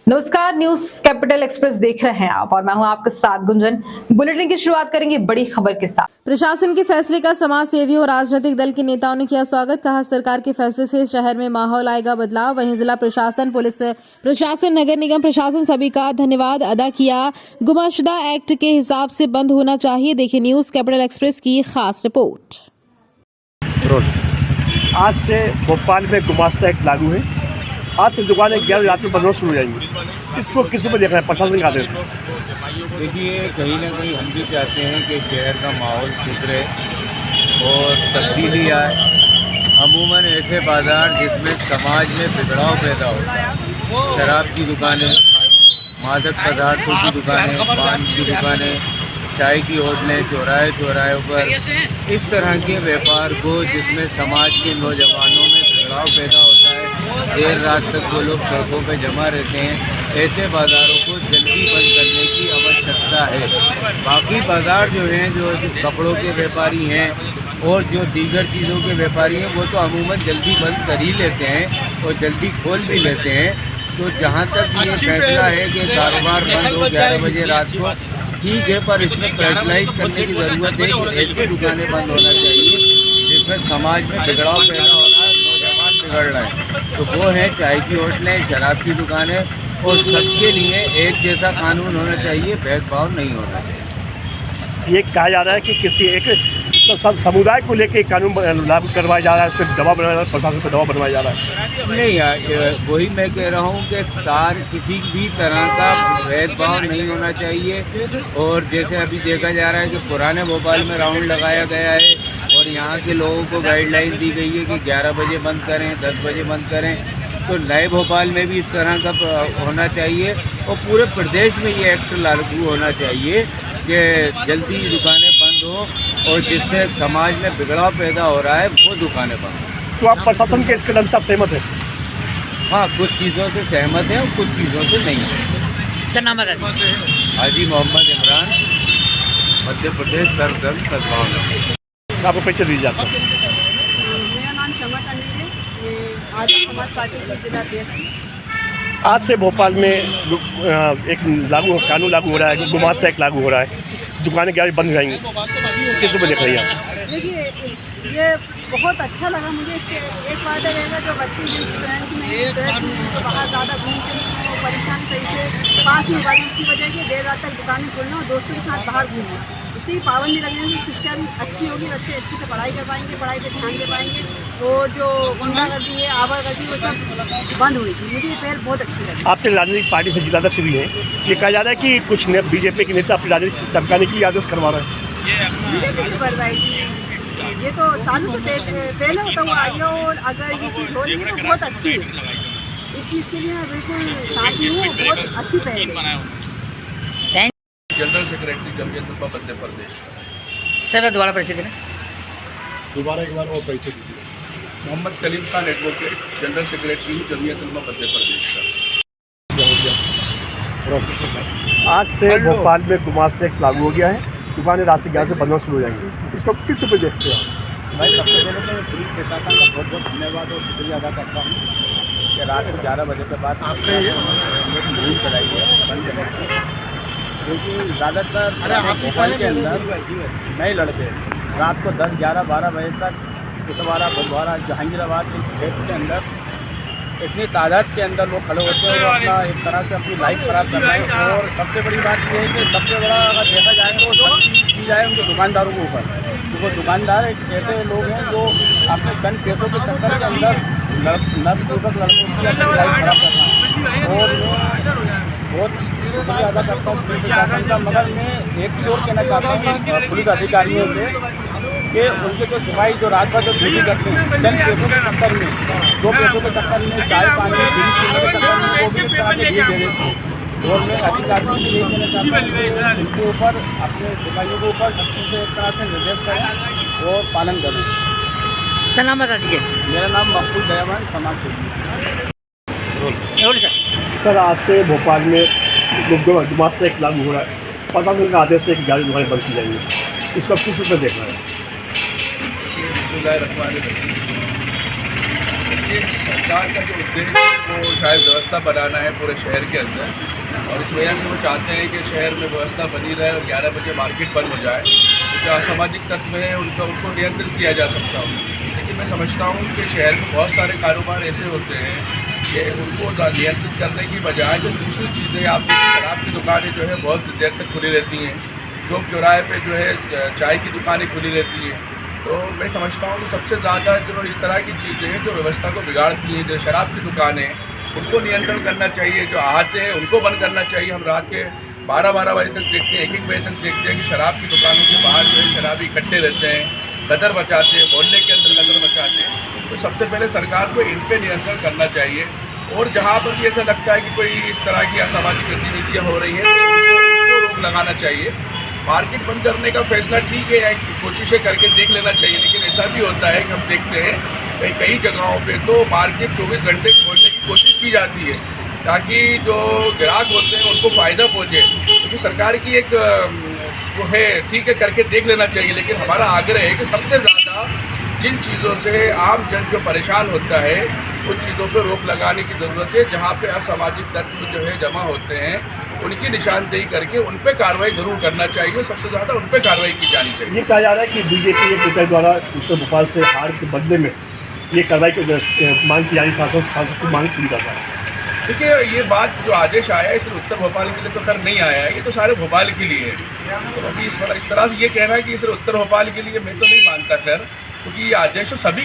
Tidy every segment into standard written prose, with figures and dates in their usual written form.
नमस्कार, news capital express देख रहे हैं आप और मैं हूं आपके साथ गुंजन। बुलेटिन की शुरुआत करेंगे बड़ी खबर के साथ। प्रशासन के फैसले का समाज सेवियों और राजनीतिक दल के नेताओं ने किया स्वागत। कहा, सरकार के फैसले से शहर में माहौल आएगा बदलाव। वहीं जिला प्रशासन, पुलिस प्रशासन, नगर निगम प्रशासन सभी का धन्यवाद अदा किया। गुमाशुदा एक्ट के हिसाब से बंद होना चाहिए। देखिए न्यूज कैपिटल एक्सप्रेस की खास रिपोर्ट। आज से भोपाल में गुमाश्ता एक्ट लागू है। आज से दुकानें 11 रात में बंद शुरू हो जाएंगी। इसको किसी पर देख रहे हैं, प्रशासन के आदेश से। देखिए, कहीं ना कहीं हम भी चाहते हैं कि शहर का माहौल सुधरे और तब्दीली आए। अमूमन ऐसे बाज़ार जिसमें समाज में बिगड़ाव पैदा होता है, शराब की दुकानें, मादक पदार्थों की दुकानें, पान की दुकानें, चाय की होटलें, चौराहे पर इस तरह के व्यापार को जिसमें समाज के नौजवानों में बिगड़ाव पैदा होता है, देर रात तक वो लोग सड़कों पर जमा रहते हैं, ऐसे बाज़ारों को जल्दी बंद करने की आवश्यकता है। बाकी बाज़ार जो हैं, जो कपड़ों के व्यापारी हैं और जो दीगर चीज़ों के व्यापारी हैं, वो तो अमूमन जल्दी बंद कर ही लेते हैं और जल्दी खोल भी लेते हैं। तो जहाँ तक ये फैसला है कि कारोबार बंद हो 11 बजे रात को, ठीक है, पर इसमें प्रेशराइज करने की ज़रूरत है कि ऐसी दुकानें बंद होना चाहिए जिसमें समाज में बिगड़ाव पैदा हो रहा है, नौजवान बिगड़ रहे हैं। तो वो है चाय की होटलें, शराब की दुकानें, और सबके लिए एक जैसा कानून होना चाहिए, भेदभाव नहीं होना चाहिए। ये कहा जा रहा है कि किसी एक सब समुदाय को लेकर कानून लागू करवाया जा रहा है, इस पर दबाव बनाया जा रहा है, प्रशासन पर दबाव बनवाया जा रहा है। नहीं यार, वही मैं कह रहा हूँ कि किसी भी तरह का भेदभाव नहीं होना चाहिए। और जैसे अभी देखा जा रहा है कि पुराने भोपाल में राउंड लगाया गया है और यहाँ के लोगों को गाइडलाइन दी गई है कि 11 बजे बंद करें, 10 बजे बंद करें। तो नए भोपाल में भी इस तरह का होना चाहिए और पूरे प्रदेश में ये एक्ट लागू होना चाहिए कि जल्दी दुकानें बंद हो और जिससे समाज में बिगड़ाव पैदा हो रहा है वो दुकानें बंद हो। तो आप प्रशासन के इस कदम से आप सहमत हैं? हाँ, कुछ चीज़ों से सहमत हैं और कुछ चीज़ों से नहीं है। क्या नाम है? हाजी मोहम्मद इमरान, मध्य प्रदेश सर्वधर्म सद्भावना। आपको परिचय दी जाता है। मेरा नाम शमा तनवीर है, आज समाज पार्टी के जिला अध्यक्ष। आज से भोपाल में एक कानून लागू हो रहा है, गुमाश्ता एक्ट लागू हो रहा है। दुकानें 11 बंद हो जाएंगी। किस पर देख रही हैं आप? देखिए, ये बहुत अच्छा लगा मुझे। इससे एक फायदा रहेगा, जो बच्चे जिस स्टूडेंट में तो बाहर ज़्यादा घूमते हैं, वो परेशान सही से पास नहीं हो पाते, उसकी वजह की देर रात तक दुकानें खोलना और दोस्तों के साथ बाहर घूमना, इससे पाबंदी लगने से शिक्षा भी अच्छी होगी, बच्चे अच्छे से पढ़ाई कर पाएंगे, पढ़ाई पर ध्यान दे पाएंगे और जो गुंडागर्दी है, आवागर्दी, वो सब बंद होगी। मुझे ये पहल बहुत अच्छी लगी। आपके राजनीतिक पार्टी से जिलाध्यक्ष भी हैं। ये कहा जा रहा है कि कुछ बीजेपी के नेता अपनी राजनीतिक चमकाने के लिए आदेश करवा रहे हैं। बीजेपी की कार्रवाई, ये तो सालों से पहले होता हुआ आई है और अगर ये चीज़ हो रही है तो बहुत अच्छी है। इस चीज़ के लिए मैं बिल्कुल साथ में हूँ, बहुत अच्छी पहल है। जनरल सेक्रेटरी जमयत उलमा मध्य प्रदेश। सर, दोबारा परिचय देना। दोबारा एक बार और परिचय दीजिए। मोहम्मद कलीम खान नेटवर्क के जनरल सेक्रेटरी हूँ, जमयत उलमा मध्य प्रदेश का। आज से भोपाल में गुमाश्ता एक्ट लागू हो गया है। दुकानें रात से 11 से बंद शुरू हो जाएंगी। इसको किस रूप में देखते हैं आप? मैं सबसे पहले तो पुलिस प्रशासन का बहुत बहुत धन्यवाद और शुक्रिया अदा करता हूँ कि रात को 11 बजे के बाद आपने मुहिम चलाई है बंद करने की, क्योंकि ज़्यादातर भोपाल के अंदर नए लड़के रात को 10, 11, 12 बजे तक कुतवारा, भदवारा, जहांगीराबाद के क्षेत्र के अंदर इतनी तादाद के अंदर लोग खड़े होते हैं और अपना एक तरह से अपनी लाइफ ख़राब कर रहे हैं। और सबसे बड़ी बात ये है कि सबसे बड़ा अगर देखा जाए तो सख्ती की जाए उनके दुकानदारों के ऊपर, क्योंकि दुकानदार एक ऐसे लोग हैं जो अपने चंद पैसों के चक्कर के अंदर नवयुवक लड़कों की अपनी लाइफ ख़राब कर रहे हैं। और मैं बहुत शुक्रिया अदा करता हूँ पुलिस प्रशासन का, मगर मैं एक चीज़ और कहना चाहता हूँ पुलिस अधिकारियों से कि उनके जो सिपाही जो रात भर जो ड्यूटी करते हैं चंद पैसों के चक्कर में, 2 पैसों के चक्कर में, चाय पानी बीड़ी पीने के चक्कर में, वो भी इस तरह के ढील दे देते हैं। और मैं अधिकारियों से यही कहना चाहता हूँ कि उनके ऊपर, अपने सिपाहियों के ऊपर सख्ती से एक तरह से निर्देश करें और पालन करें। सर, नाम बता दीजिए। मेरा नाम मकबूल दयावान, समाज सेवी। सर, आज से भोपाल में गुमाश्ता एक्ट लागू हो रहा है। प्रशासन का आदेश है कि 11 दुकानें बंद की जाएंगी। इसको किस रूप में देख रहे हैं? सरकार का जो उद्देश्य है वो शायद व्यवस्था बनाना है पूरे शहर के अंदर, और इस वजह से वो चाहते हैं कि शहर में व्यवस्था बनी रहे और 11 बजे मार्केट बंद हो जाए। तो जो असामाजिक तत्व हैं उनको नियंत्रित किया जा सकता हो। लेकिन मैं समझता हूँ कि शहर में बहुत सारे कारोबार ऐसे होते हैं कि उनको नियंत्रित करने की बजाय जो दूसरी चीज़ें, आप शराब की दुकानें जो है बहुत देर तक खुली रहती हैं, चौक चौराहे पे जो है चाय की दुकानें खुली रहती हैं। तो मैं समझता हूँ कि सबसे ज़्यादा जो इस तरह की चीज़ें हैं जो व्यवस्था को बिगाड़ती हैं, जो शराब की दुकानें उनको नियंत्रण करना चाहिए, जो आते हैं उनको बंद करना चाहिए। हम रात के 12-12 बजे तक देखते हैं, 1-1 बजे तक देखते हैं कि शराब की दुकानों के बाहर जो है शराबी इकट्ठे रहते हैं, गदर मचाते हैं, मोहल्ले के अंदर गदर मचाते हैं। तो सबसे पहले सरकार को इन पर नियंत्रण करना चाहिए, और जहाँ पर भी ऐसा लगता है कि कोई इस तरह की असामाजिक गतिविधियाँ हो रही हैं तो उनको रोक लगाना चाहिए। मार्केट बंद करने का फैसला ठीक है, कोशिशें करके देख लेना चाहिए, लेकिन ऐसा भी होता है कि हम देखते हैं कई जगहों पे तो मार्केट 24 घंटे खोलने की कोशिश की जाती है ताकि जो ग्राहक होते हैं उनको फ़ायदा पहुँचे। क्योंकि सरकार की एक जो है ठीक है करके देख लेना चाहिए, लेकिन हमारा आग्रह है कि सबसे ज़्यादा जिन चीज़ों से आम जन जो परेशान होता है उन चीज़ों पर रोक लगाने की ज़रूरत है। जहाँ पे असामाजिक तत्व जो है जमा होते हैं उनकी निशानदेही करके उन पर कार्रवाई जरूर करना चाहिए, सबसे ज़्यादा उन पर कार्रवाई की जानी चाहिए। ये कहा जा रहा है कि बीजेपी के नेता द्वारा उत्तर भोपाल से हार के बदले में ये कार्रवाई की मांग की जा रही, सांसद की मांग की जा रही है। देखिए, ये बात जो आदेश आया है सिर्फ उत्तर भोपाल के लिए तो खैर नहीं आया है, ये तो सारे भोपाल के लिए है। तो अभी इस तरह से ये कहना है कि सिर्फ उत्तर भोपाल के लिए, मैं तो नहीं मानता खैर, क्योंकि ये आदेश तो सभी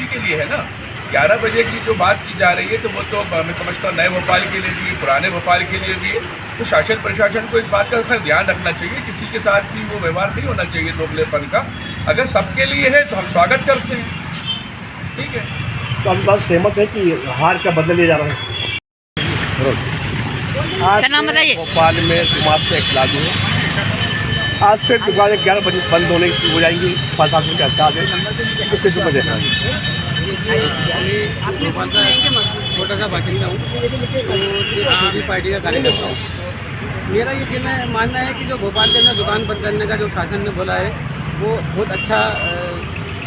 के लिए है ना। 11 बजे की जो बात की जा रही है तो वो तो मैं समझता हूँ नए भोपाल के लिए भी है, पुराने भोपाल के लिए भी है। तो शासन प्रशासन को इस बात का खैर ध्यान रखना चाहिए, किसी के साथ भी वो व्यवहार नहीं होना चाहिए दोगलेपन का। अगर सबके लिए है तो हम स्वागत करते हैं, ठीक है। तो हम बात सहमत है कि हार का बदला लिया जा रहा है। आज नाम बताइए। भोपाल में जुमात एक्ट लागू है। आज से दुकानें 11 बजे बंद होने शुरू हो जाएंगी, प्रशासन के साथ है। तो किस वजह से भोपाल का छोटा सा बाशिंदा हूँ, तो आम आदमी पार्टी का कार्यकर्ता हूँ। मेरा ये मानना है कि जो भोपाल के अंदर दुकान बंद करने का जो शासन ने बोला है वो बहुत अच्छा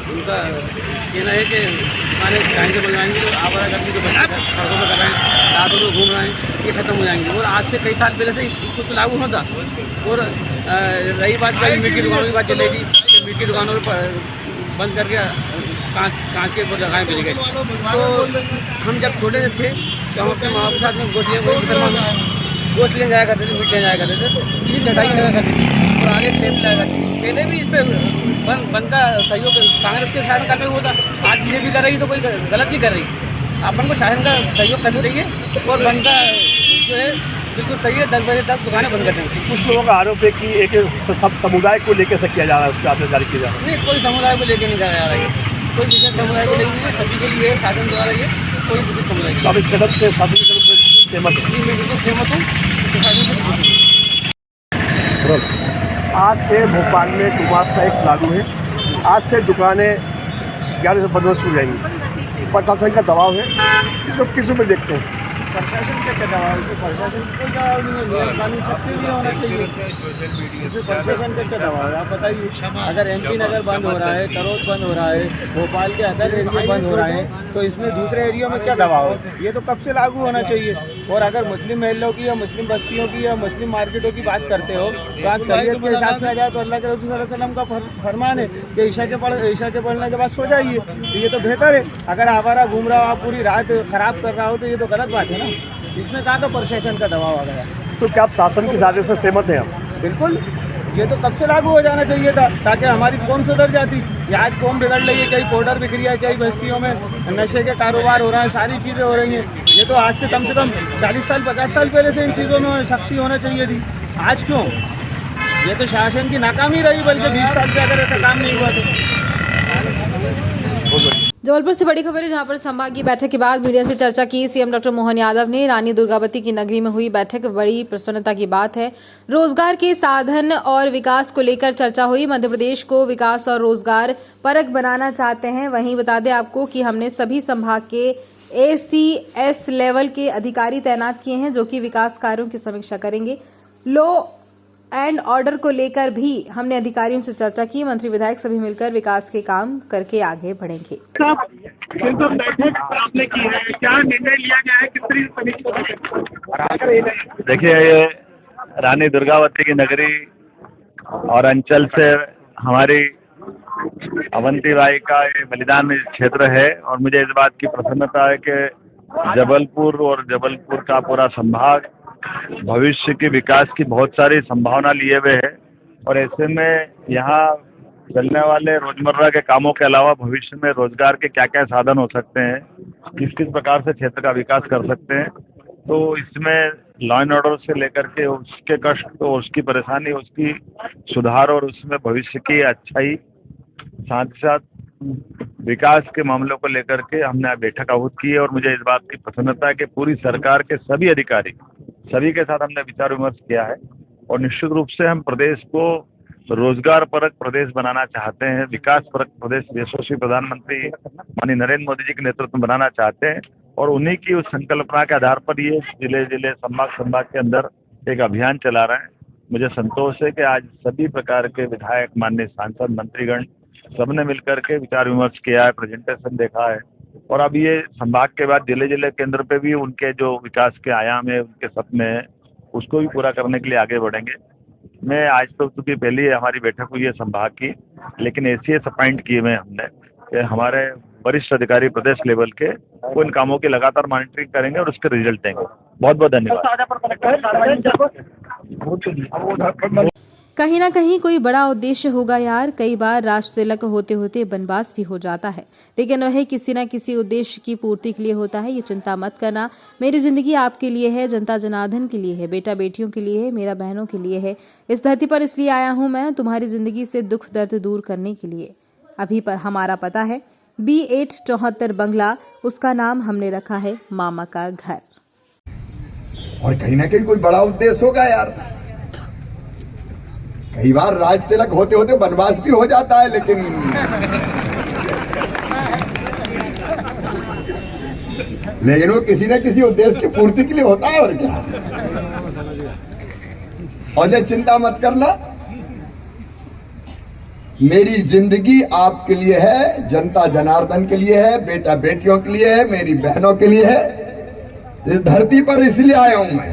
उनका कहना है कि दुकानें टाइम से बनवाएंगे, तो आवारा गर्दी जो बच्चे सड़कों पर कर रहे हैं, रातों में घूम रहे हैं, ये खत्म हो जाएंगे। और आज से कई साल पहले से इसको तो लागू होता। और रही बात कहीं मीट की दुकानों की बात चलेगी, मीट की दुकानों पर बंद करके कांच के ऊपर लगाएँ मिल गए। तो हम जब छोटे थे तो हम अपने माँ बाप के साथ में गोश्त लेने जाया करते थे, मीट लेने जाया करते थे, तो ये चटाई लगा करती थी और आगे टेप लगा करती थी। पहले भी इस पर बंद का सहयोग कांग्रेस के शासन करने हुआ था, आज बीजेपी कर रही तो कोई गलत नहीं कर रही। अपन को शासन का सहयोग करना चाहिए और बंद का जो है बिल्कुल सही है, 10 बजे तक दुकानें बंद कर देंगे। कुछ लोगों का आरोप है कि एक सब समुदाय को लेकर से किया जा रहा है, उसका आपने जारी किया जा रहा है। नहीं, कोई समुदाय को लेकर नहीं करा जा रहा है, कोई विशेष समुदाय को लेकर नहीं है, सभी के लिए शासन द्वारा ये कोई विशेष समुदाय तो आप इस कदम से शासन की तरफ से सहमत है? मैं बिल्कुल सहमत हूँ। आज से भोपाल में जुमात का एक्ट लागू है। आज से दुकानें 11 से बंद शुरू हो जाएंगी। प्रशासन का दबाव है, इसको किस रूप में देखते हैं? प्रशासन का क्या दबाव है? प्रशासन कोई दबाव नहीं है, कानून सख्ती भी होना चाहिए। इसमें प्रशासन का क्या दबाव है आप बताइए? अगर MP नगर बंद हो रहा है, करोल बंद हो रहा है, भोपाल के अदर एरिया बंद हो रहे हैं, तो इसमें दूसरे एरिया में क्या दबाव है? ये तो कब से लागू होना चाहिए। और अगर मुस्लिम महलों की या मुस्लिम बस्तियों की या मुस्लिम मार्केटों की बात करते हो तो आप शरीयत के हिसाब से आ जाए तो अल्लाह के रसूल सल्लल्लाहु अलैहि वसल्लम का फरमान है कि ईशा के पढ़ने के बाद सो जाइए, तो ये तो बेहतर है। अगर आवारा घूम रहा हो, आप पूरी रात खराब कर रहा हो, तो ये तो गलत बात है ना। इसमें कहाँ का प्रशासन का दबाव आ गया? तो क्या आप शासन की आदेश से सहमत हैं आप? बिल्कुल, ये तो कब से लागू हो जाना चाहिए था ताकि हमारी कौम सुधर जाती। ये आज कौम बिगड़ रही है, कहीं पाउडर बिक रही है, कई बस्तियों में नशे के कारोबार हो रहा है, सारी चीज़ें हो रही हैं। ये तो आज से कम 40 साल 50 साल पहले से इन चीज़ों में सख्ती होना चाहिए थी। आज क्यों? ये तो शासन की नाकामी रही, बल्कि 20 साल से अगर ऐसा काम नहीं हुआ तो। जबलपुर से बड़ी खबर है, जहां पर संभागीय बैठक के बाद मीडिया से चर्चा की सीएम डॉक्टर मोहन यादव ने। रानी दुर्गावती की नगरी में हुई बैठक बड़ी प्रसन्नता की बात है। रोजगार के साधन और विकास को लेकर चर्चा हुई। मध्य प्रदेश को विकास और रोजगार परक बनाना चाहते हैं। वहीं बता दें आपको कि हमने सभी संभाग के ACS लेवल के अधिकारी तैनात किए हैं जो कि विकास कार्यों की समीक्षा करेंगे। लो एंड ऑर्डर को लेकर भी हमने अधिकारियों से चर्चा की। मंत्री विधायक सभी मिलकर विकास के काम करके आगे बढ़ेंगे। तो बैठक आपने की है, क्या निर्णय लिया गया है, कितनी समीक्षा? देखिए, ये रानी दुर्गावती की नगरी और अंचल से हमारी अवंतीबाई का ये बलिदान क्षेत्र है और मुझे इस बात की प्रसन्नता है कि जबलपुर और जबलपुर का पूरा संभाग भविष्य के विकास की बहुत सारी संभावना लिए हुए है और ऐसे में यहाँ चलने वाले रोजमर्रा के कामों के अलावा भविष्य में रोजगार के क्या क्या साधन हो सकते हैं, किस किस प्रकार से क्षेत्र का विकास कर सकते हैं। तो इसमें लॉ एंड ऑर्डर से लेकर के उसके कष्ट और उसकी परेशानी, उसकी सुधार और उसमें भविष्य की अच्छाई, साथ ही साथ विकास के मामलों को लेकर के हमने बैठक आहूत की है और मुझे इस बात की प्रसन्नता है कि पूरी सरकार के सभी अधिकारी, सभी के साथ हमने विचार विमर्श किया है और निश्चित रूप से हम प्रदेश को रोजगार परक प्रदेश बनाना चाहते हैं, विकास परक प्रदेश यशस्वी प्रधानमंत्री माननीय नरेंद्र मोदी जी के नेतृत्व में बनाना चाहते हैं और उन्हीं की उस संकल्पना के आधार पर ये जिले जिले संभाग के अंदर एक अभियान चला रहे हैं। मुझे संतोष है कि आज सभी प्रकार के विधायक, माननीय सांसद, मंत्रीगण सबने मिलकर के विचार विमर्श किया है, प्रेजेंटेशन देखा है और अब ये संभाग के बाद जिले जिले केंद्र पे भी उनके जो विकास के आयाम है, उनके सपने हैं, उसको भी पूरा करने के लिए आगे बढ़ेंगे। मैं आज तो चूँकि पहली हमारी बैठक हुई है संभाग की, लेकिन एसीएस अपॉइंट किए हुए हमने कि हमारे वरिष्ठ अधिकारी प्रदेश लेवल के वो इन कामों की लगातार मॉनिटरिंग करेंगे और उसके रिजल्ट देंगे। बहुत बहुत धन्यवाद। कहीं ना कहीं कोई बड़ा उद्देश्य होगा यार। कई बार राज तिलक होते होते वनवास भी हो जाता है, लेकिन वह किसी न किसी उद्देश्य की पूर्ति के लिए होता है। ये चिंता मत करना, मेरी जिंदगी आपके लिए है, जनता जनार्दन के लिए है, बेटा बेटियों के लिए है, मेरा बहनों के लिए है। इस धरती पर इसलिए आया हूं मैं, तुम्हारी जिंदगी से दुख दर्द दूर करने के लिए। अभी पर हमारा पता है B8 74 बंगला, उसका नाम हमने रखा है मामा का घर। और कहीं ना कहीं कोई बड़ा उद्देश्य होगा यार। कई बार राज तिलक होते होते वनवास भी हो जाता है, लेकिन वो किसी न किसी उद्देश्य की पूर्ति के लिए होता है। और क्या, और ये चिंता मत करना, मेरी जिंदगी आपके लिए है, जनता जनार्दन के लिए है, बेटा बेटियों के लिए है, मेरी बहनों के लिए है। इस धरती पर इसलिए आया हूं मैं,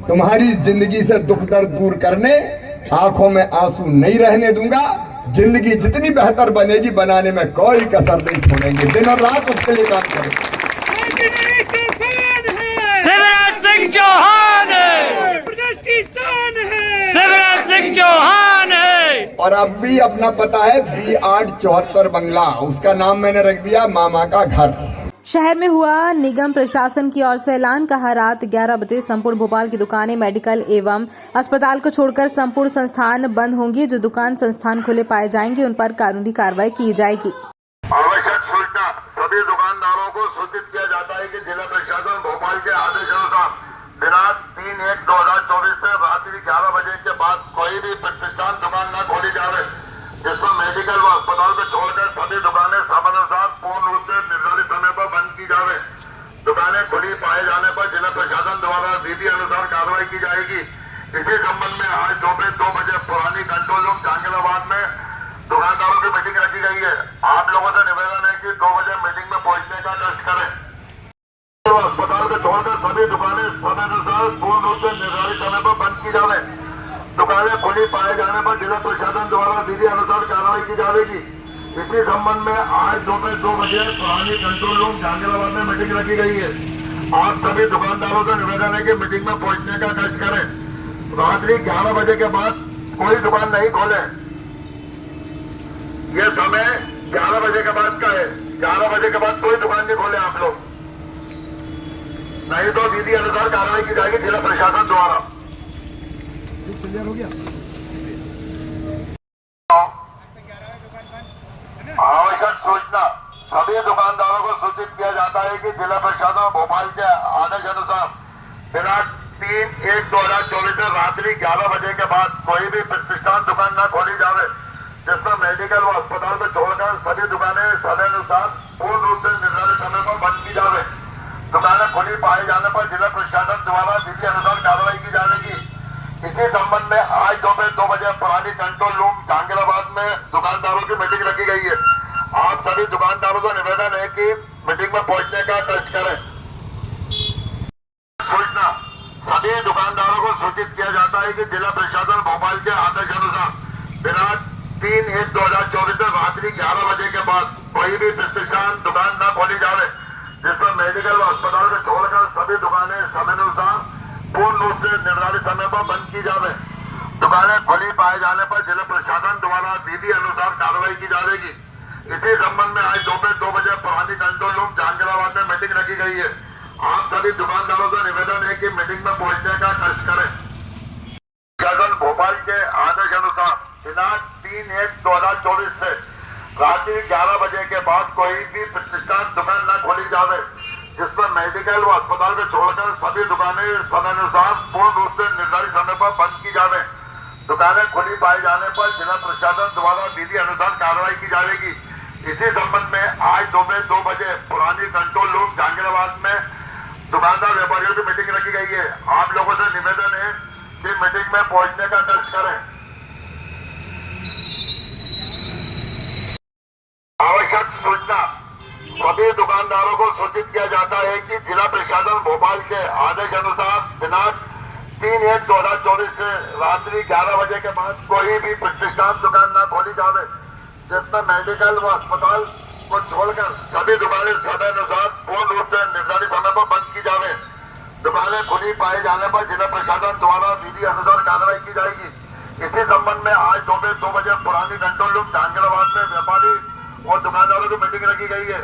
तुम्हारी जिंदगी से दुख दर्द दूर करने, आंखों में आंसू नहीं रहने दूंगा। जिंदगी जितनी बेहतर बनेगी, बनाने में कोई कसर नहीं छोड़ेंगे, दिन और रात उसके लिए काम करेंगे। शिवराज सिंह चौहान है, शिवराज सिंह चौहान है। और अब भी अपना पता है B8 74 बंगला, उसका नाम मैंने रख दिया मामा का घर। शहर में हुआ निगम प्रशासन की ओर से ऐलान, कहा रात 11 बजे संपूर्ण भोपाल की दुकानें, मेडिकल एवं अस्पताल को छोड़कर संपूर्ण संस्थान बंद होंगे। जो दुकान संस्थान खुले पाए जाएंगे उन पर कानूनी कार्रवाई की जाएगी। आवश्यक सूचना सभी दुकानदारों को सूचित किया जाता है कि जिला प्रशासन भोपाल के आदेशानुसार दिनांक 3/1/2024 से रात्रि 11 बजे के बाद कोई भी प्रतिष्ठान दुकान न खोली जाए, जिसमें मेडिकल व अस्पताल को छोड़कर सभी दुकानें समानुसार पूर्ण रूप से निर्धारित समय पर बंद की जाए। दुकानें खुली पाए जाने पर जिला प्रशासन द्वारा विधि अनुसार कार्रवाई की जाएगी। इसी संबंध में आज दोपहर 2 बजे पुरानी कंट्रोल रूम जहांगीराबाद में दुकानदारों की मीटिंग रखी गई है। आप लोगों से निवेदन है कि 2 बजे मीटिंग में पहुंचने का कष्ट करें। अस्पताल को छोड़कर सभी दुकानें समयानुसार पूर्ण रूप से निर्धारित समय पर बंद की जाए। दुकानें खुली पाए जाने पर जिला प्रशासन द्वारा विधि अनुसार कार्रवाई की जाएगी। इसी संबंध में आज दोपहर 2 बजे पुरानी कंट्रोल रूम जहांगीराबाद में मीटिंग रखी गई है। आप सभी दुकानदारों से निवेदन है कि मीटिंग में पहुंचने का कष्ट करें। रात्रि 11 बजे के बाद कोई दुकान नहीं खोले। ये समय 11 बजे के बाद का है। 11 बजे के बाद कोई दुकान नहीं खोले आप लोग, नहीं तो विधि अनुसार कार्रवाई की जाएगी जिला प्रशासन द्वारा। हो गया। आवश्यक सूचना सभी दुकानदारों को सूचित किया जाता है कि जिला प्रशासन भोपाल के आदेश अनुसार दिनांक 3/1/2024 से रात्रि 11 बजे के बाद कोई भी प्रतिष्ठान दुकान न खोली जाए, जिसमें मेडिकल व अस्पताल को छोड़कर सभी दुकानें समयानुसार पूर्ण रूप से निर्धारित समय पर बंद की जाए। दुकानें खुली पाए जाने पर जिला प्रशासन द्वारा विधि अनुसार कार्रवाई की जाएगी। इसी संबंध में आज बजे पुरानी कंट्रोल रूम जहांगीराबाद में दुकानदारों की मीटिंग रखी गई है। आप सभी दुकानदारों को निवेदन है कि मीटिंग में पहुंचने का कष्ट करें। सूचना सभी दुकानदारों को सूचित किया जाता है कि जिला प्रशासन भोपाल के आदेश अनुसार दिनांक 3/1/2024 से रात्रि 11 बजे के बाद कोई भी प्रतिष्ठान दुकान न खोली जाए, जिसमें मेडिकल व अस्पताल से छोड़कर सभी दुकानें समयानुसार पूर्ण रूप से निर्धारित समय पर बंद की जाए। दुकानें खुली पाए जाने पर जिला प्रशासन द्वारा विधि अनुसार कार्रवाई की जाएगी। इसी संबंध में आज दोपहर 2 बजे पुरानी कंट्रोल रूम जहांगीराबाद में मीटिंग रखी गई है। आप सभी दुकानदारों से निवेदन है कि मीटिंग में पहुंचने का कष्ट करें। प्रशासन भोपाल के आदेश अनुसार दिनांक 3/1/2024 से रात्रि 11 बजे के बाद कोई भी प्रतिष्ठान दुकान न खोली जाए, जिसमें मेडिकल व अस्पताल से छोड़कर सभी दुकानें समयानुसार पूर्ण रूप से निर्धारित समय पर बंद की जाए। दुकानें खुली पाए जाने पर जिला प्रशासन द्वारा विधि अनुसार कार्रवाई की जाएगी। इसी संबंध में आज दोपहर 2 बजे पुरानी कंट्रोल रूम जहांगीराबाद में दुकानदार व्यापारियों की मीटिंग रखी गई है। आप लोगों से निवेदन है कि मीटिंग में पहुंचने का कष्ट करें। आवश्यक सूचना सभी दुकानदारों को सूचित किया जाता है कि जिला प्रशासन भोपाल के आदेश अनुसार दिनांक 3/1/2024 से रात्रि 11 बजे के बाद कोई भी प्रतिष्ठान दुकान न खोली जाए, जिसमें मेडिकल व अस्पताल को छोड़कर सभी दुकानें समय अनुसार पूर्ण रूप से निर्धारित समय पर बंद की जाए। दुकानें खुली पाए जाने पर जिला प्रशासन द्वारा विधि अनुसार कार्रवाई की जाएगी। इसी संबंध में आज दोपहर 2 बजे पुरानी कंट्रोल रूम जहांगीराबाद में व्यापारी और दुकानदारों की मीटिंग रखी गई है।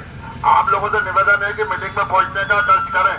आप लोगों से निवेदन है कि मीटिंग में पहुंचने का कष्ट करें।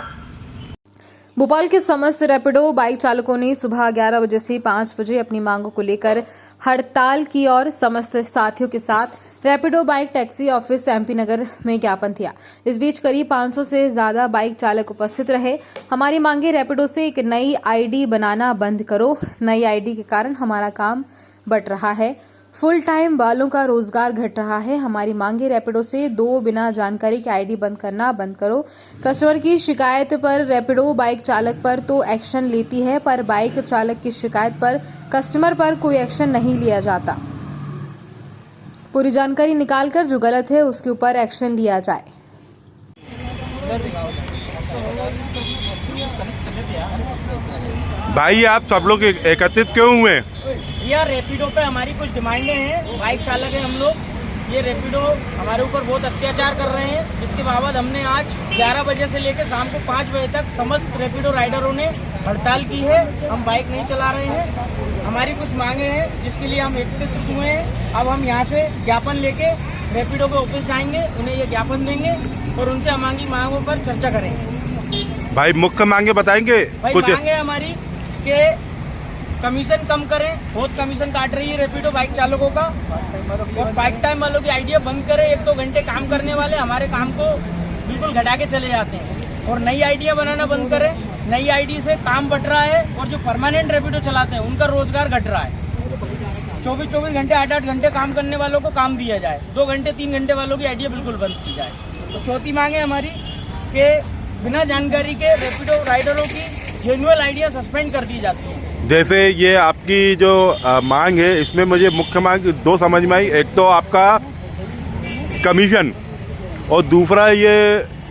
भोपाल के समस्त रैपिडो बाइक चालकों ने सुबह 11 बजे से 5 बजे अपनी मांगों को लेकर हड़ताल की और समस्त साथियों के साथ Rapido bike taxi office MP Nagar में ज्ञापन दिया। इस बीच करीब 500 से ज्यादा बाइक चालक उपस्थित रहे। हमारी मांगे रैपिडो से एक नई आईडी बनाना बंद करो। नई आईडी के कारण हमारा काम बढ़ रहा है, फुल टाइम वालों का रोजगार घट रहा है। हमारी मांगे रैपिडो से 2 बिना जानकारी के आईडी बंद करना बंद करो। कस्टमर की शिकायत पर रैपिडो बाइक चालक पर तो एक्शन लेती है, पर बाइक चालक की शिकायत पर कस्टमर पर कोई एक्शन नहीं लिया जाता। पूरी जानकारी निकालकर जो गलत है उसके ऊपर एक्शन लिया जाए। भाई आप सब लोग एकत्रित क्यों हुए? भैया रैपिडो पे हमारी कुछ डिमांडें हैं। बाइक चालक हैं हम लोग। ये रैपिडो हमारे ऊपर बहुत अत्याचार कर रहे हैं, जिसके बावजूद हमने आज 11 बजे से लेकर शाम को 5 बजे तक समस्त रैपिडो राइडरों ने हड़ताल की है। हम बाइक नहीं चला रहे हैं। हमारी कुछ मांगे हैं जिसके लिए हम एकत्रित हुए हैं। अब हम यहाँ से ज्ञापन लेके रैपिडो के ऑफिस जाएंगे, उन्हें ये ज्ञापन देंगे और उनसे हमारी मांगों पर चर्चा करेंगे। भाई मुख्य मांगे बताएंगे? भाई कुछ मांगे हमारी कि कमीशन कम करें, बहुत कमीशन काट रही है रैपिडो बाइक चालकों का, और बाइक टाइम वालों की आइडिया बंद करें। 1-2 घंटे काम करने वाले हमारे काम को बिल्कुल घटा के चले जाते हैं, और नई आइडिया बनाना बंद करें। नई आईडी से काम बढ़ रहा है और जो परमानेंट रैपिडो चलाते हैं उनका रोजगार घट रहा है। 24-24 घंटे 8-8 घंटे काम करने वालों को काम दिया जाए, 2 घंटे 3 घंटे वालों की आइडिया बिल्कुल बंद की जाए। तो चौथी मांग है हमारी कि बिना जानकारी के रैपिडो राइडरों की जेन्युइन आइडिया सस्पेंड कर दी जाती है। जैसे ये आपकी जो मांग है, इसमें मुझे मुख्य मांग 2 समझ में आई। एक तो आपका कमीशन और दूसरा ये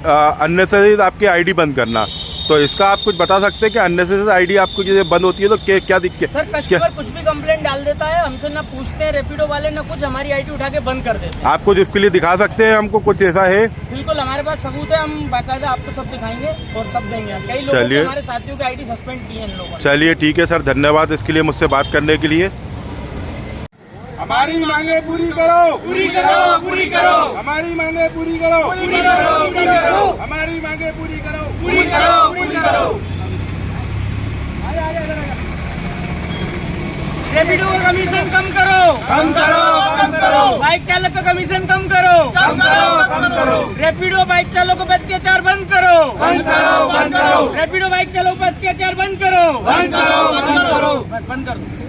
अननेसेसरी आपकी आईडी बंद करना। तो इसका आप कुछ बता सकते हैं कि अननेसेसरी आईडी आपको जब बंद होती है तो क्या दिक्कत? सर कस्टमर कुछ भी कंप्लेंट डाल देता है, हमसे ना पूछते हैं रैपिडो वाले, ना कुछ, हमारी आईडी उठा के बंद कर देते हैं। आप कुछ इसके लिए दिखा सकते हैं हमको? कुछ ऐसा है? बिल्कुल हमारे पास सबूत है, हम बाकायदा आपको सब दिखाएंगे और सब देंगे। कई लोगों के हमारे साथियों की आईडी सस्पेंड की है इन लोगों ने। चलिए ठीक है सर, धन्यवाद इसके लिए मुझसे बात करने के लिए। हमारी मांगे पूरी करो, पूरी करो, पूरी करो, हमारी मांगे पूरी करो, पूरी करो, पूरी करो, हमारी मांगे पूरी करो, पूरी करो, पूरी करो। रैपिडो का कमीशन कम करो, कम करो, कम करो, बाइक चालक का कमीशन कम करो, कम करो, कम करो, रैपिडो बाइक चालकों पर अत्याचार बंद करो, बंद करो, बंद करो, रैपिडो बाइक चालकों पर अत्याचार बंद करो, बंद करो, बंद करो, बंद कर दो।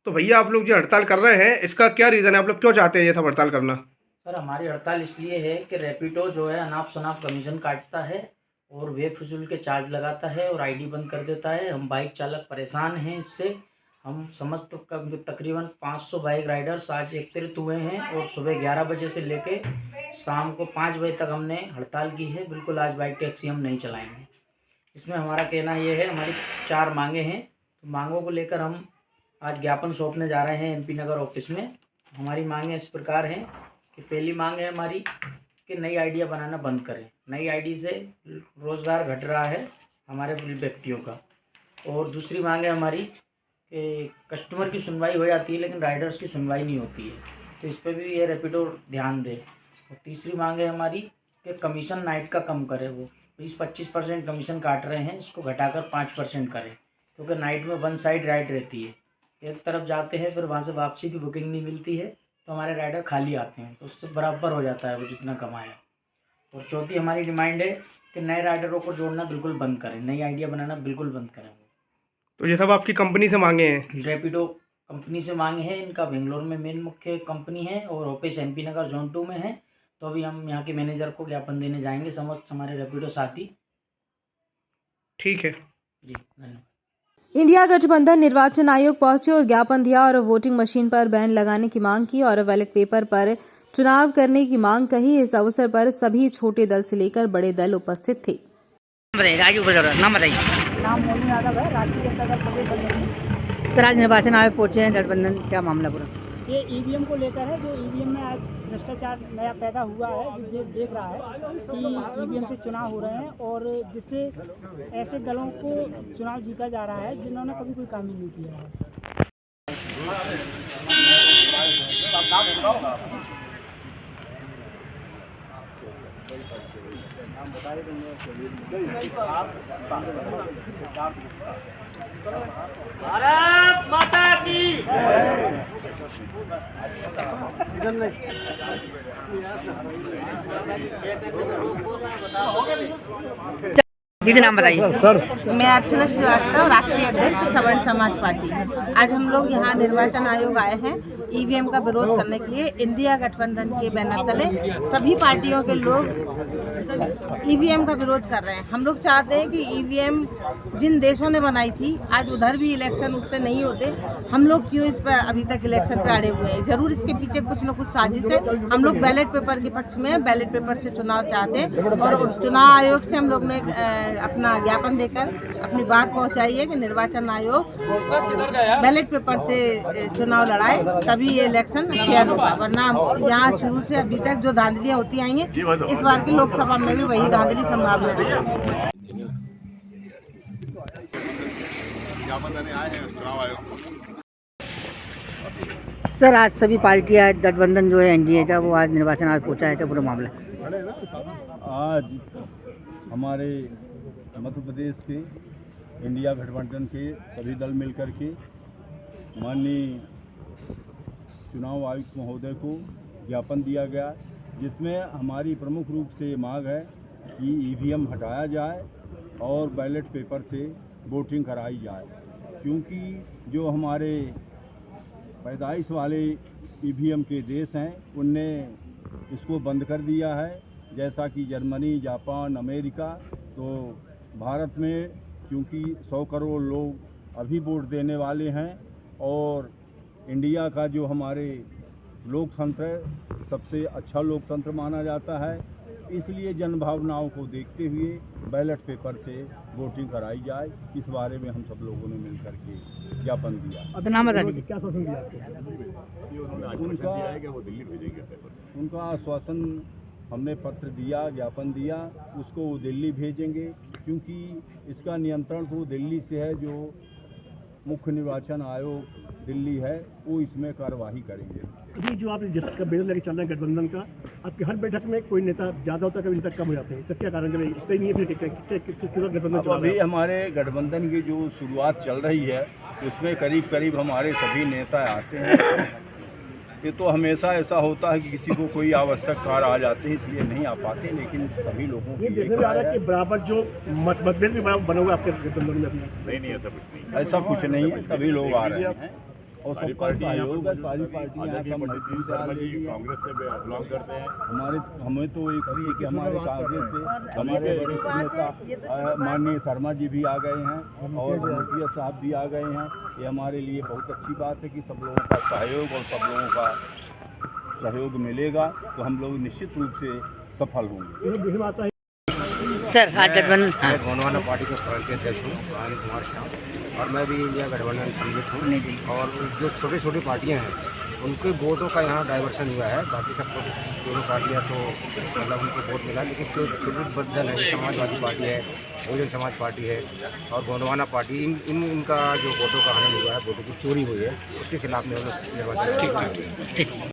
तो भैया आप लोग जो हड़ताल कर रहे हैं, इसका क्या रीज़न है? आप लोग क्यों चाहते हैं ये सब हड़ताल करना? सर हमारी हड़ताल इसलिए है कि रैपिडो जो है अनाप शनाप कमीशन काटता है और बेफिजूल के चार्ज लगाता है और आईडी बंद कर देता है। हम बाइक चालक परेशान हैं इससे। हम समस्त तकरीबन 500 बाइक राइडर्स आज एकत्रित हुए हैं और सुबह 11 बजे से लेके शाम को 5 बजे तक हमने हड़ताल की है। बिल्कुल आज बाइक टैक्सी हम नहीं चलाएंगे। इसमें हमारा कहना ये है, हमारी 4 मांगे हैं। तो मांगों को लेकर हम आज ज्ञापन सौंपने जा रहे हैं एमपी नगर ऑफिस में। हमारी मांगें इस प्रकार हैं कि पहली मांग है हमारी कि नई आइडिया बनाना बंद करें। नई आईडी से रोज़गार घट रहा है हमारे व्यक्तियों का। और दूसरी मांग है हमारी कि कस्टमर की सुनवाई हो जाती है लेकिन राइडर्स की सुनवाई नहीं होती है, तो इस पर भी ये रैपिडो ध्यान दे। और तीसरी मांग है हमारी कि कमीशन नाइट का कम करे। वो 20-25% कमीशन काट रहे हैं, इसको घटाकर 5% करें, क्योंकि नाइट में 1 साइड राइड रहती है। एक तरफ जाते हैं फिर वहाँ से वापसी की बुकिंग नहीं मिलती है, तो हमारे राइडर खाली आते हैं, तो उससे बराबर हो जाता है वो जितना कमाया। और चौथी हमारी डिमांड है कि नए राइडरों को जोड़ना बिल्कुल बंद करें, नई आइडिया बनाना बिल्कुल बंद करें। तो ये सब आपकी कंपनी से मांगे हैं? रैपिडो कंपनी से मांगे हैं। इनका बेंगलोर में मेन मुख्य कंपनी है और ऑफिस एमपी नगर जोन 2 में है। तो अभी हम यहाँ के मैनेजर को ज्ञापन देने जाएंगे, समस्त हमारे रैपिडो साथी। ठीक है जी, धन्यवाद। इंडिया गठबंधन निर्वाचन आयोग पहुंचे और ज्ञापन दिया और वोटिंग मशीन पर बैन लगाने की मांग की और बैलेट पेपर पर चुनाव करने की मांग कही। इस अवसर पर सभी छोटे दल से लेकर बड़े दल उपस्थित थे। नाम बताइए। नाम मोनू यादव है, राष्ट्रीय जनता दल प्रदेश अध्यक्ष। सर आज निर्वाचन आयोग पहुँचे हैं गठबंधन, क्या मामला पूरा? ये ईवीएम को लेकर है। जो ईवीएम में आज भ्रष्टाचार नया पैदा हुआ है, जो देश देख रहा है कि ईवीएम से चुनाव हो रहे हैं और जिससे ऐसे दलों को चुनाव जीता जा रहा है जिन्होंने कभी कोई काम ही नहीं किया है। भारत माता की दीदी नाम बताइए। सर, मैं अर्चना श्रीवास्तव, राष्ट्रीय अध्यक्ष सवर्ण समाज पार्टी। आज हम लोग यहाँ निर्वाचन आयोग आए हैं ईवीएम का विरोध करने के लिए। इंडिया गठबंधन के बैनर तले सभी पार्टियों के लोग ईवीएम का विरोध कर रहे हैं। हम लोग चाहते हैं कि ईवीएम जिन देशों ने बनाई थी, आज उधर भी इलेक्शन उससे नहीं होते। हम लोग क्यों इस पर अभी तक इलेक्शन पे अड़े हुए हैं? जरूर इसके पीछे कुछ न कुछ साजिश है। हम लोग बैलेट पेपर के पक्ष में, बैलेट पेपर से चुनाव चाहते हैं और चुनाव आयोग से हम लोग ने अपना ज्ञापन देकर अपनी बात पहुंचाई है कि निर्वाचन आयोग बैलेट पेपर से चुनाव लड़ाए, तभी ये इलेक्शन फेयर होगा। वरना यहाँ शुरू से अभी तक जो धांधलियाँ होती आई हैं, इस बार की लोकसभा में भी वही धांधली संभावना है। सर आज सभी पार्टियां गठबंधन जो है एनडीए का, वो आज निर्वाचन आयोग पहुंचा है, क्या पूरा मामला? आज हमारे मध्य प्रदेश के इंडिया गठबंधन के सभी दल मिलकर के माननीय चुनाव आयुक्त महोदय को ज्ञापन दिया गया, जिसमें हमारी प्रमुख रूप से मांग है कि ईवीएम हटाया जाए और बैलेट पेपर से वोटिंग कराई जाए, क्योंकि जो हमारे पैदाइश वाले ईवीएम के देश हैं उनने इसको बंद कर दिया है, जैसा कि जर्मनी, जापान, अमेरिका। तो भारत में क्योंकि 100 करोड़ लोग अभी वोट देने वाले हैं और इंडिया का जो हमारे लोकतंत्र है सबसे अच्छा लोकतंत्र माना जाता है, इसलिए जनभावनाओं को देखते हुए बैलेट पेपर से वोटिंग कराई जाए। इस बारे में हम सब लोगों ने मिलकर के ज्ञापन दिया। नाम बता दीजिए। क्या आश्वासन दिया? उनका आश्वासन हमने पत्र दिया, ज्ञापन दिया, उसको वो दिल्ली भेजेंगे, क्योंकि इसका नियंत्रण तो दिल्ली से है। जो मुख्य निर्वाचन आयोग दिल्ली है वो इसमें कार्यवाही करेंगे। अभी जो आप जिसका बैनर लेके चल रहे हैं गठबंधन का, आपकी हर बैठक में कोई नेता ज़्यादा होता है, कभी नेता कम हो जाते हैं, इसका क्या कारण है? इससे नहीं है फिर गठबंधन चल रहा है। अभी हमारे गठबंधन की जो शुरुआत चल रही है उसमें करीब करीब हमारे सभी नेता आते हैं। ये तो हमेशा ऐसा होता है कि किसी को कोई आवश्यक कार्य आ जाते हैं इसलिए नहीं आ पाते, लेकिन सभी लोगों ये देखने में आ रहा है कि बराबर जो मतभेद भी बना हुआ आपके गठबंधन में। नहीं, ऐसा कुछ नहीं है, सभी लोग आ रहे हैं और सबका सहयोग है। सारी पार्टियाँ कांग्रेस से बिलोंग करते हैं। हमें तो एक ही कि हमारे कांग्रेस से हमारे वरिष्ठ नेता माननीय शर्मा जी भी आ गए हैं और मुखिया साहब भी आ गए हैं। ये हमारे लिए बहुत अच्छी बात है कि सब लोगों का सहयोग और सब लोगों का सहयोग मिलेगा तो हम लोग निश्चित रूप से सफल होंगे। सर आज गठबंधन मैं गोंडवाना पार्टी के प्रदेश अध्यक्ष हूँ आनंद कुमार शाह और मैं भी इंडिया गठबंधन सम्मिलित हूँ। और जो छोटी छोटी पार्टियाँ हैं उनके वोटों का यहाँ डाइवर्सन हुआ है। बाकी सबको दोनों पार्टियाँ तो मतलब उनको वोट मिला, लेकिन जो छोटे दल है समाजवादी पार्टी है, बहुजन समाज पार्टी है और गोंडवाना पार्टी इनका जो वोटों का हनन हुआ है, वोटों की चोरी हुई है, उसके खिलाफ में हम लोग निर्वाचन